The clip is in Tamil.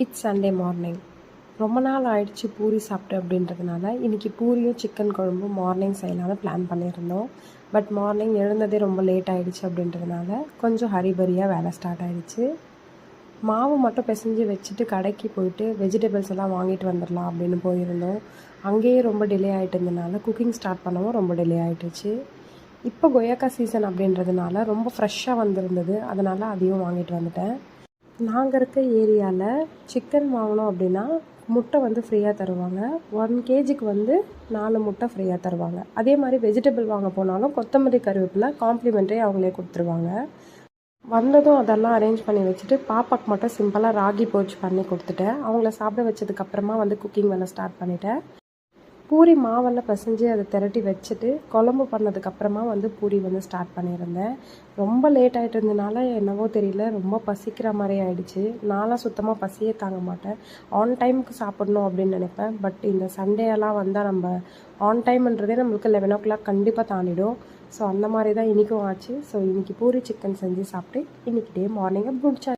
It's Sunday morning. ரொம்ப நாள் ஆயிடுச்சு பூரி சாப்பிட்டு அப்படின்றதுனால இன்றைக்கி பூரியும் சிக்கன் குழம்பும் மார்னிங் செய்யலாம்னு பிளான் பண்ணியிருந்தோம். பட் மார்னிங் எழுந்ததே ரொம்ப லேட் ஆகிடுச்சு அப்படின்றதுனால கொஞ்சம் ஹரிபரியாக வேலை ஸ்டார்ட் ஆகிடுச்சு. மாவு மட்டும் பிசைஞ்சு வச்சுட்டு கடைக்கு போயிட்டு வெஜிடபிள்ஸ் எல்லாம் வாங்கிட்டு வந்துடலாம் அப்படின்னு போயிருந்தோம். அங்கேயே ரொம்ப டிலே ஆகிட்டு இருந்ததுனால குக்கிங் ஸ்டார்ட் பண்ணவும் ரொம்ப டிலே ஆகிட்டுச்சு. இப்போ கொய்யாக்கா சீசன் அப்படின்றதுனால ரொம்ப ஃப்ரெஷ்ஷாக வந்திருந்தது, அதனால் அதையும் வாங்கிட்டு வந்துட்டேன். நாங்கள் இருக்க ஏரியாவில் சிக்கன் வாங்கினோம் அப்படின்னா முட்டை வந்து ஃப்ரீயாக தருவாங்க. 1 கேஜிக்கு வந்து 4 முட்டை ஃப்ரீயாக தருவாங்க. அதே மாதிரி வெஜிடபிள் வாங்க போனாலும் கொத்தமல்லி கருவேப்பிலை காம்ப்ளிமெண்ட்ரி அவங்களே கொடுத்துருவாங்க. வந்ததும் அதெல்லாம் அரேஞ்ச் பண்ணி வச்சுட்டு பாப்பாக்கு மட்டும் சிம்பிளாக ராகி போச்சு பண்ணி கொடுத்துட்டேன். அவங்கள சாப்பிட வச்சதுக்கப்புறமா வந்து குக்கிங் வேலை ஸ்டார்ட் பண்ணிட்டேன். பூரி மாவெல்லாம் பிசைஞ்சு அதை திரட்டி வச்சுட்டு குழம்பு பண்ணதுக்கப்புறமா வந்து பூரி வந்து ஸ்டார்ட் பண்ணியிருந்தேன். ரொம்ப லேட் ஆகிட்டு இருந்ததுனால என்னவோ தெரியல, ரொம்ப பசிக்கிற மாதிரி ஆயிடுச்சு. நான்லாம் சுத்தமாக பசியே தாங்க மாட்டேன். ஆன் டைமுக்கு சாப்பிட்ணும் அப்படின்னு நினைப்பேன். பட் இந்த சண்டேலாம் வந்தால் நம்ம ஆன் டைம்ன்றதே நம்மளுக்கு 11 o'clock கண்டிப்பாக தாண்டிடும். ஸோ அந்த மாதிரி தான் இன்றைக்கும் ஆச்சு. ஸோ இன்றைக்கி பூரி சிக்கன் செஞ்சு சாப்பிட்டு இன்றைக்கி டே மார்னிங்கை முடிச்சாச்சு.